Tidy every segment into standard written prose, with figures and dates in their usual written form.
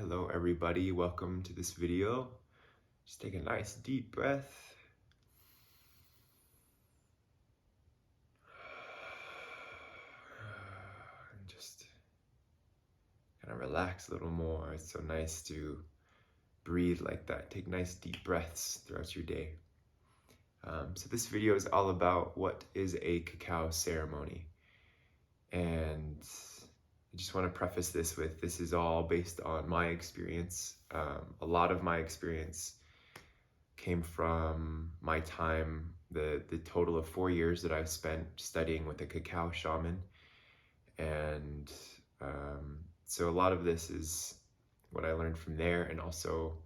Hello everybody, welcome to this video. Just take a nice deep breath. And just kind of relax a little more. It's so nice to breathe like that. Take nice deep breaths throughout your day. So this video is all about what is a cacao ceremony. And I just want to preface this with, this is all based on my experience. A lot of my experience came from my time, the total of 4 years that I've spent studying with a cacao shaman. And so a lot of this is what I learned from there, and also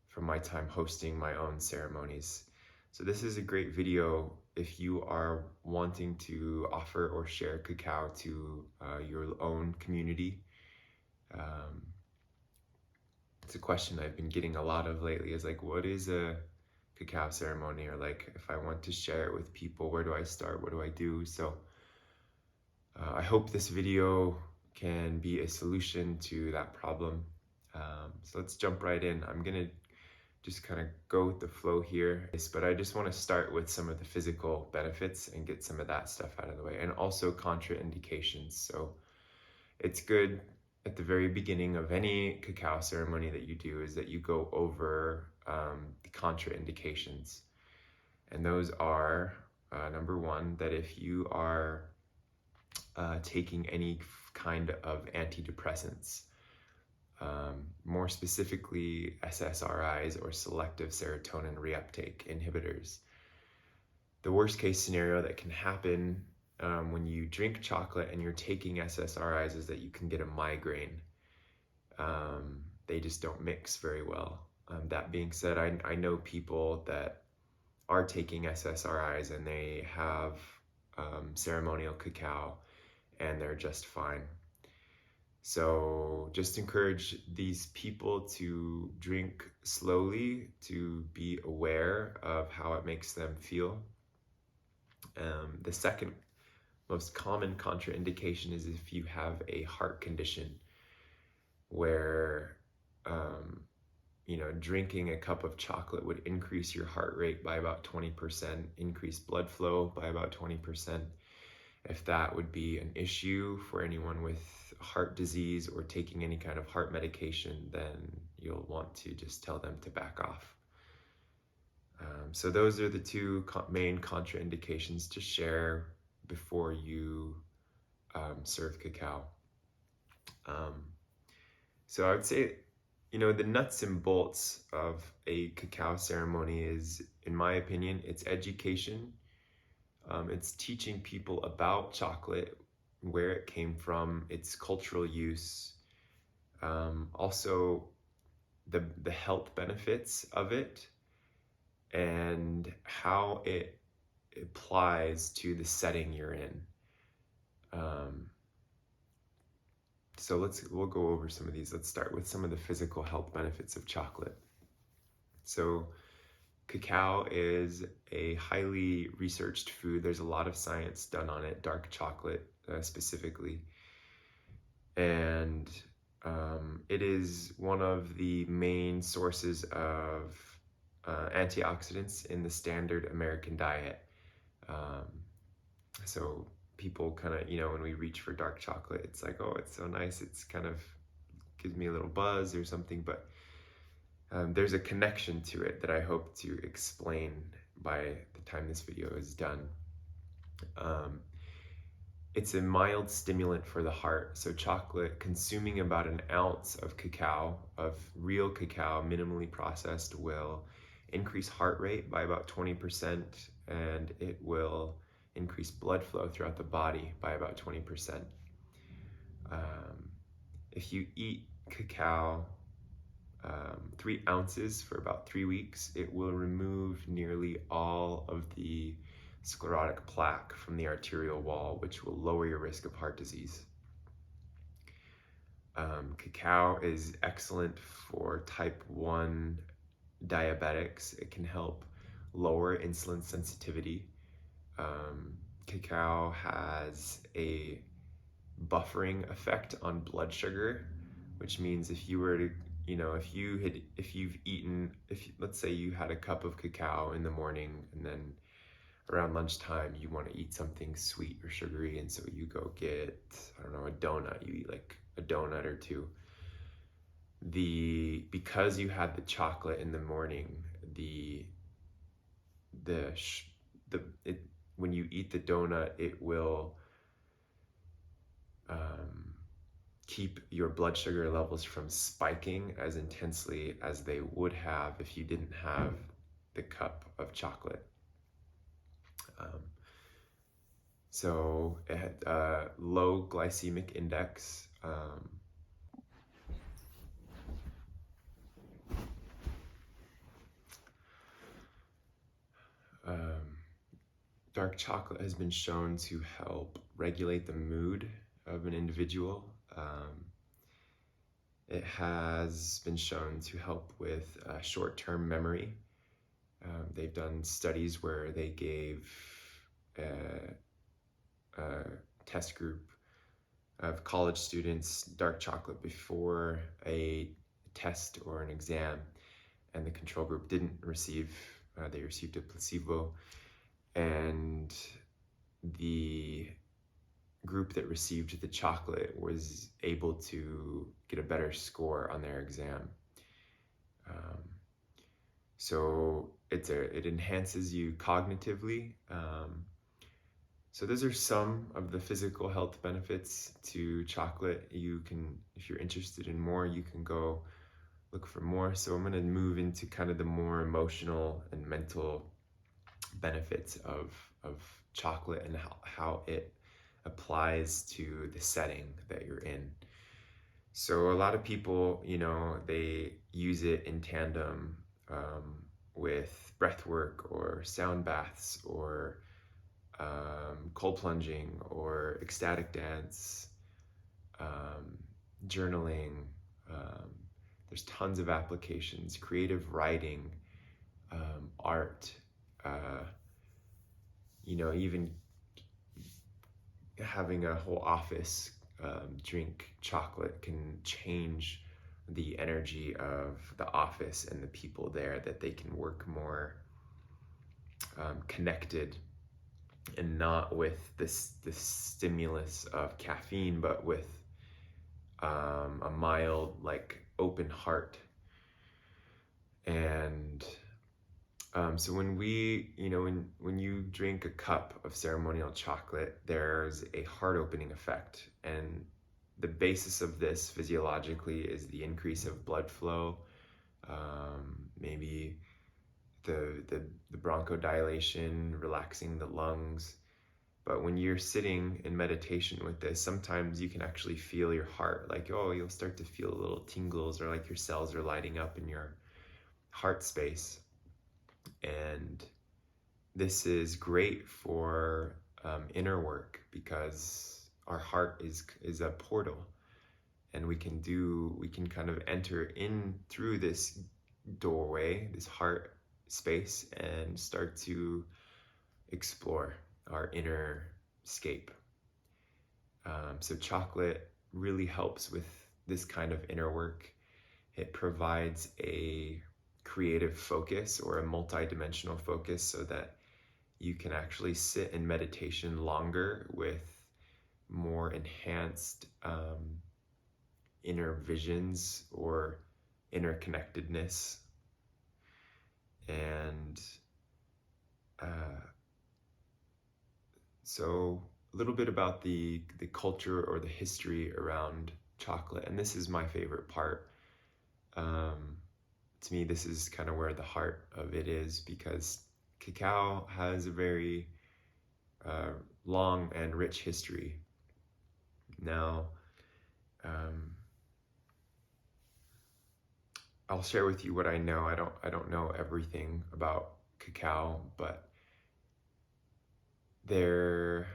from my time hosting my own ceremonies. So this is a great video if you are wanting to offer or share cacao to your own community. It's a question I've been getting a lot of lately, is like, what is a cacao ceremony? Or like, if I want to share it with people, where do I start? What do I do? So I hope this video can be a solution to that problem. So let's jump right in. I'm gonna just kind of go with the flow here, but I just want to start with some of the physical benefits and get some of that stuff out of the way, and also contraindications. So it's good at the very beginning of any cacao ceremony that you do is that you go over the contraindications. And those are, number one, that if you are taking any kind of antidepressants, more specifically SSRIs or selective serotonin reuptake inhibitors. The worst case scenario that can happen when you drink chocolate and you're taking SSRIs is that you can get a migraine. They just don't mix very well. That being said, I know people that are taking SSRIs and they have ceremonial cacao and they're just fine. So just encourage these people to drink slowly, to be aware of how it makes them feel. The second most common contraindication is if you have a heart condition where drinking a cup of chocolate would increase your heart rate by about 20%, increase blood flow by about 20%. If that would be an issue for anyone with heart disease or taking any kind of heart medication, then you'll want to just tell them to back off. So those are the two main contraindications to share before you serve cacao. So I would say, the nuts and bolts of a cacao ceremony is, in my opinion, it's education. It's teaching people about chocolate, where it came from, its cultural use, also the health benefits of it, and how it applies to the setting you're in. So we'll go over some of these. Let's start with some of the physical health benefits of chocolate. So cacao is a highly researched food. There's a lot of science done on it, dark chocolate specifically. And it is one of the main sources of antioxidants in the standard American diet. So people kind of, when we reach for dark chocolate, it's like, oh, it's so nice. It's kind of gives me a little buzz or something, but there's a connection to it that I hope to explain by the time this video is done. It's a mild stimulant for the heart. So chocolate, consuming about an ounce of cacao, of real cacao, minimally processed, will increase heart rate by about 20%, and it will increase blood flow throughout the body by about 20%. If you eat cacao 3 ounces for about 3 weeks, it will remove nearly all of the sclerotic plaque from the arterial wall, which will lower your risk of heart disease. Cacao is excellent for type 1 diabetics. It can help lower insulin sensitivity. Cacao has a buffering effect on blood sugar, which means if you were to let's say you had a cup of cacao in the morning, and then around lunchtime you want to eat something sweet or sugary, and so you go get, I don't know, a donut. You eat like a donut or two. Because you had the chocolate in the morning, when you eat the donut, it will keep your blood sugar levels from spiking as intensely as they would have if you didn't have the cup of chocolate. So it had low glycemic index. Dark chocolate has been shown to help regulate the mood of an individual. It has been shown to help with short-term memory. They've done studies where they gave a test group of college students dark chocolate before a test or an exam, and the control group didn't receive, they received a placebo, and the group that received the chocolate was able to get a better score on their exam. So it enhances you cognitively. So those are some of the physical health benefits to chocolate. You can, if you're interested in more, you can go look for more. So I'm going to move into kind of the more emotional and mental benefits of chocolate and how it applies to the setting that you're in. So a lot of people, they use it in tandem with breath work or sound baths or cold plunging or ecstatic dance, journaling. There's tons of applications, creative writing, art, even having a whole office drink chocolate can change the energy of the office and the people there, that they can work more connected and not with this stimulus of caffeine, but with a mild, like, open heart. And so when when you drink a cup of ceremonial chocolate, there's a heart opening effect, and the basis of this physiologically is the increase of blood flow, maybe the bronchodilation, relaxing the lungs. But when you're sitting in meditation with this, sometimes you can actually feel your heart, like, you'll start to feel little tingles, or like your cells are lighting up in your heart space. And this is great for inner work, because our heart is a portal, and we can kind of enter in through this doorway, this heart space, and start to explore our inner scape. So chocolate really helps with this kind of inner work. It provides a creative focus, or a multi-dimensional focus, so that you can actually sit in meditation longer with more enhanced inner visions or interconnectedness. And so a little bit about the culture or the history around chocolate, and this is my favorite part. To me, this is kind of where the heart of it is, because cacao has a very long and rich history. Now, I'll share with you what I know. I don't know everything about cacao, but there,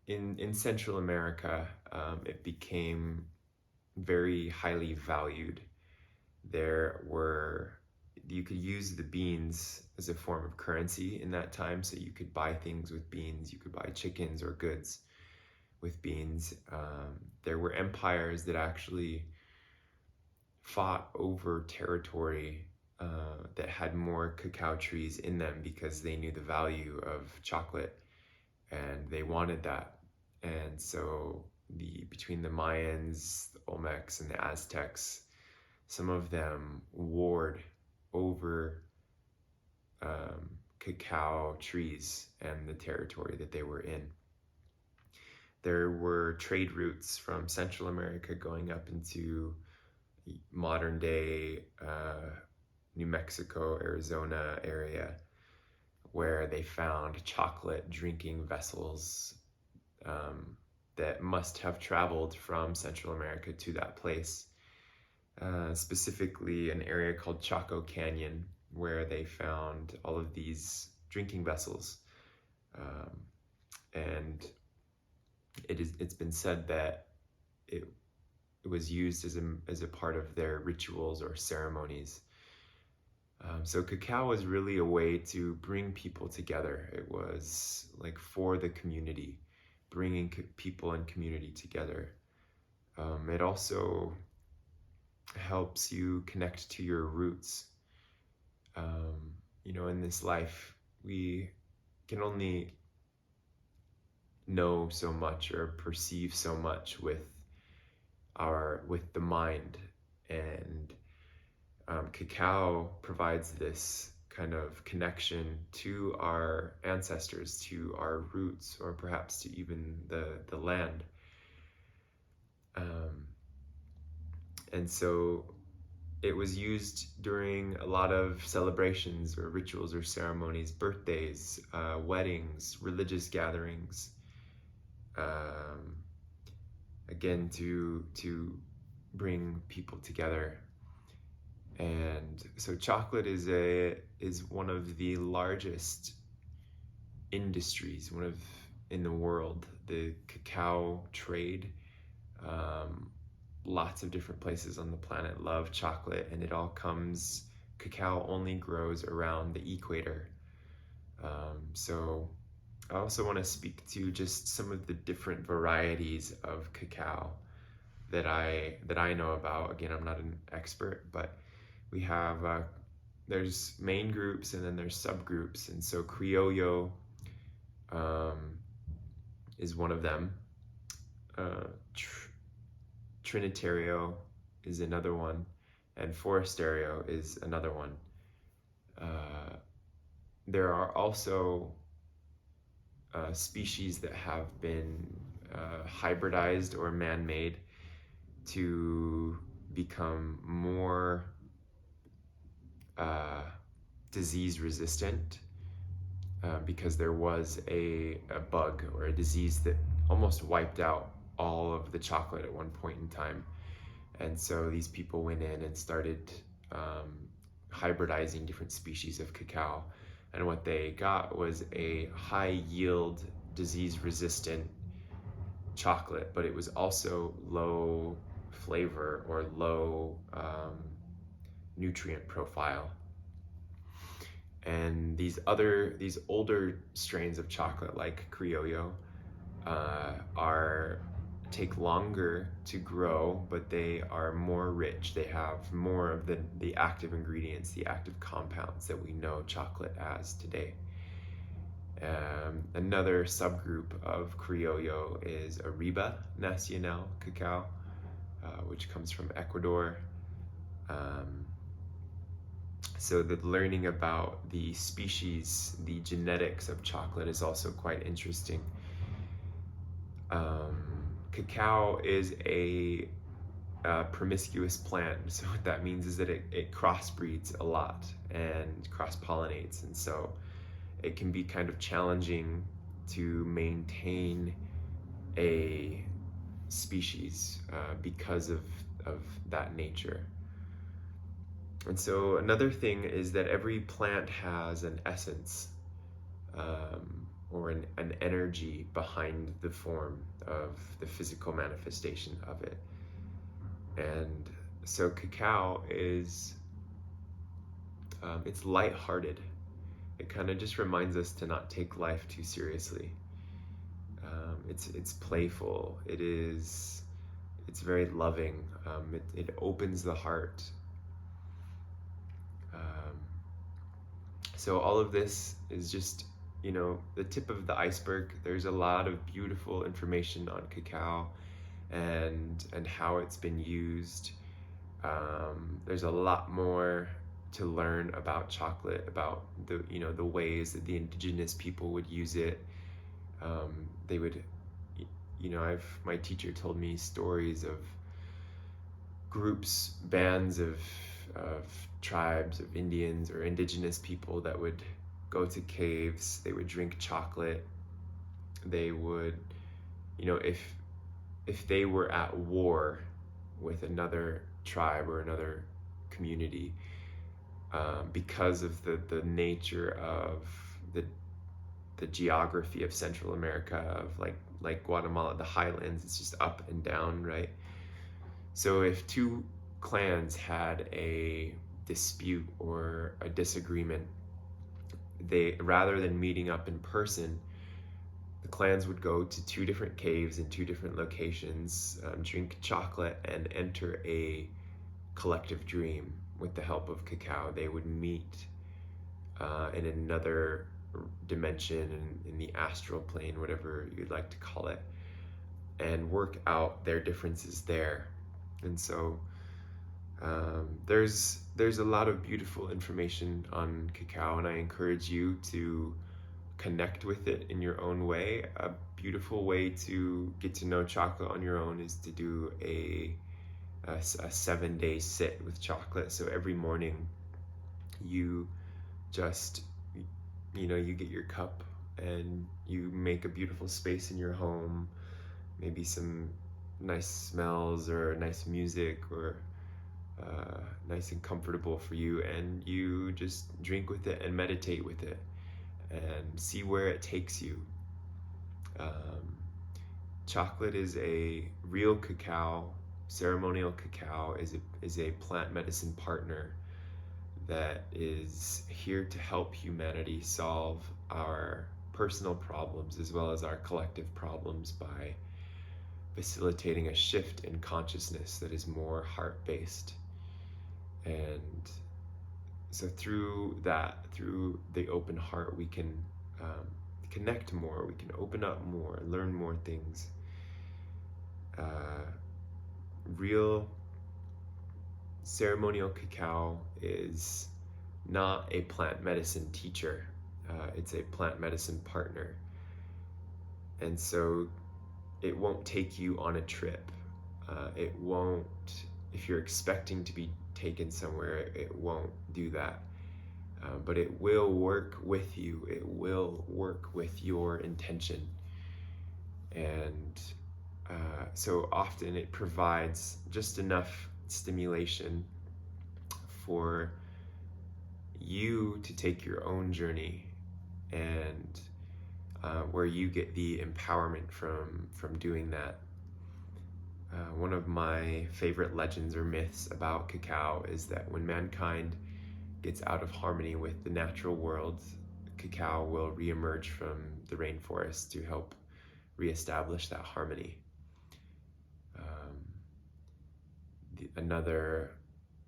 in Central America, it became very highly valued. You could use the beans as a form of currency in that time, so you could buy things with beans. You could buy chickens or goods with beans. There were empires that actually fought over territory that had more cacao trees in them because they knew the value of chocolate and they wanted that. And so between the Mayans, the Olmecs, and the Aztecs, some of them warred over cacao trees and the territory that they were in. There were trade routes from Central America going up into modern day New Mexico, Arizona area, where they found chocolate drinking vessels that must have traveled from Central America to that place. Specifically an area called Chaco Canyon, where they found all of these drinking vessels. And it's been said that it was used as a part of their rituals or ceremonies. So cacao was really a way to bring people together. It was like for the community, bringing people and community together. It also helps you connect to your roots. In this life, we can only know so much or perceive so much with the mind, and cacao provides this kind of connection to our ancestors, to our roots, or perhaps to even the land. And so it was used during a lot of celebrations or rituals or ceremonies, birthdays, weddings, religious gatherings, again to bring people together. And so chocolate is one of the largest industries in the world. The cacao trade, lots of different places on the planet love chocolate, and cacao only grows around the equator. So I also want to speak to just some of the different varieties of cacao that I know about. Again, I'm not an expert, but we have there's main groups and then there's subgroups, and so Criollo is one of them. Trinitario is another one, and Forestario is another one. There are also species that have been hybridized or man-made to become more disease resistant because there was a bug or a disease that almost wiped out all of the chocolate at one point in time. And so these people went in and started hybridizing different species of cacao. And what they got was a high yield, disease resistant chocolate, but it was also low flavor or low nutrient profile. And these older strains of chocolate, like Criollo, take longer to grow, but they are more rich. They have more of the active ingredients, the active compounds that we know chocolate as today. Another subgroup of Criollo is Arriba Nacional cacao, which comes from Ecuador. So the learning about the species, the genetics of chocolate is also quite interesting. Cacao is a promiscuous plant. So what that means is that it crossbreeds a lot and cross-pollinates. And so it can be kind of challenging to maintain a species because of that nature. And so another thing is that every plant has an essence or an energy behind the form of the physical manifestation of it. And so cacao is, it's lighthearted. It kind of just reminds us to not take life too seriously. It's playful. It's very loving. It opens the heart. Um, so all of this is just, the tip of the iceberg. There's a lot of beautiful information on cacao and how it's been used. There's a lot more to learn about chocolate, about the ways that the indigenous people would use it. They would, my teacher told me stories of groups, bands of tribes of Indians or indigenous people that would go to caves. They would drink chocolate. They would, if they were at war with another tribe or another community, because of the nature of the geography of Central America, of like Guatemala, the highlands, it's just up and down, right? So if two clans had a dispute or a disagreement, they, rather than meeting up in person, the clans would go to two different caves in two different locations, drink chocolate, and enter a collective dream with the help of cacao. They would meet in another dimension, in the astral plane, whatever you'd like to call it, and work out their differences there. And so there's a lot of beautiful information on cacao, and I encourage you to connect with it in your own way. A beautiful way to get to know chocolate on your own is to do a 7-day sit with chocolate. So every morning you just, you get your cup and you make a beautiful space in your home, maybe some nice smells or nice music, or nice and comfortable for you, and you just drink with it and meditate with it and see where it takes you. Chocolate is a real cacao. Ceremonial cacao is a plant medicine partner that is here to help humanity solve our personal problems as well as our collective problems by facilitating a shift in consciousness that is more heart-based. And so through the open heart, we can connect more, we can open up more, learn more things. Real ceremonial cacao is not a plant medicine teacher. It's a plant medicine partner. And so it won't take you on a trip. It won't, if you're expecting to be taken somewhere, it won't do that. But it will work with you. It will work with your intention. And so often it provides just enough stimulation for you to take your own journey, and where you get the empowerment from doing that. One of my favorite legends or myths about cacao is that when mankind gets out of harmony with the natural world, cacao will reemerge from the rainforest to help reestablish that harmony. Another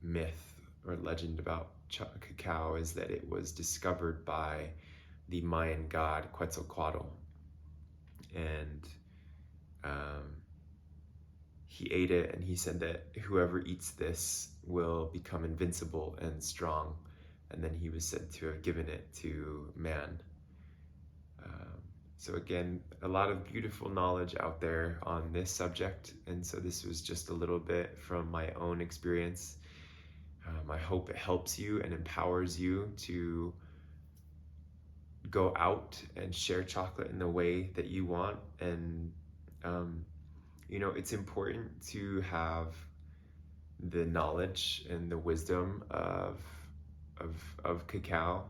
myth or legend about cacao is that it was discovered by the Mayan god Quetzalcoatl, and he ate it, and he said that whoever eats this will become invincible and strong, and then he was said to have given it to man. So again, a lot of beautiful knowledge out there on this subject, and so this was just a little bit from my own experience. I hope it helps you and empowers you to go out and share chocolate in the way that you want. And it's important to have the knowledge and the wisdom of cacao,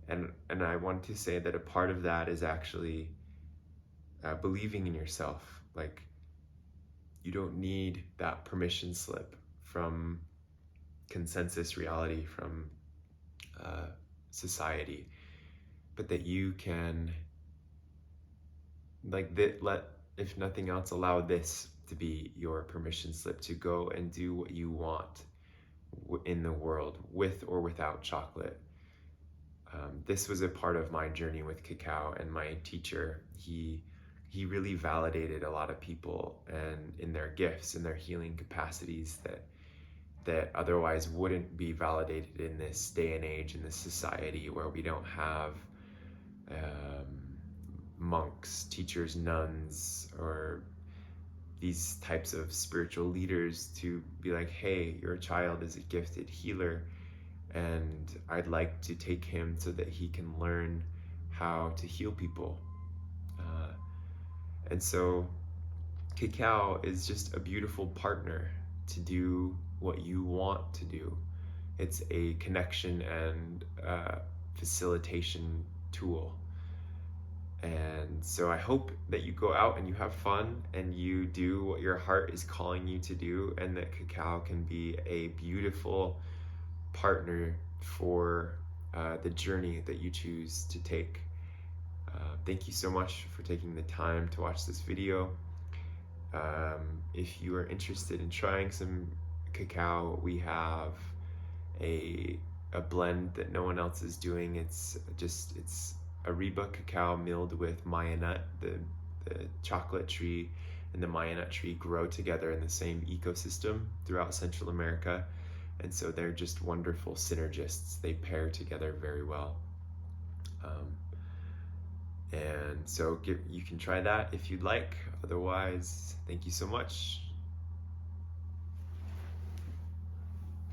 and I want to say that a part of that is actually believing in yourself. Like, you don't need that permission slip from consensus reality, from society, but that you can, if nothing else, allow this to be your permission slip to go and do what you want in the world, with or without chocolate. This was a part of my journey with Cacao, and my teacher, he really validated a lot of people and in their gifts and their healing capacities that otherwise wouldn't be validated in this day and age, in this society where we don't have monks, teachers, nuns, or these types of spiritual leaders to be like, hey, your child is a gifted healer, and I'd like to take him so that he can learn how to heal people. And so Cacao is just a beautiful partner to do what you want to do. It's a connection and facilitation tool. And so I hope that you go out and you have fun and you do what your heart is calling you to do, and that Cacao can be a beautiful partner for the journey that you choose to take. Thank you so much for taking the time to watch this video. If you are interested in trying some Cacao, we have a blend that no one else is doing. It's Ariba cacao milled with Maya nut. The chocolate tree and the Maya nut tree grow together in the same ecosystem throughout Central America, and so they're just wonderful synergists. They pair together very well. And so you can try that if you'd like. Otherwise, thank you so much.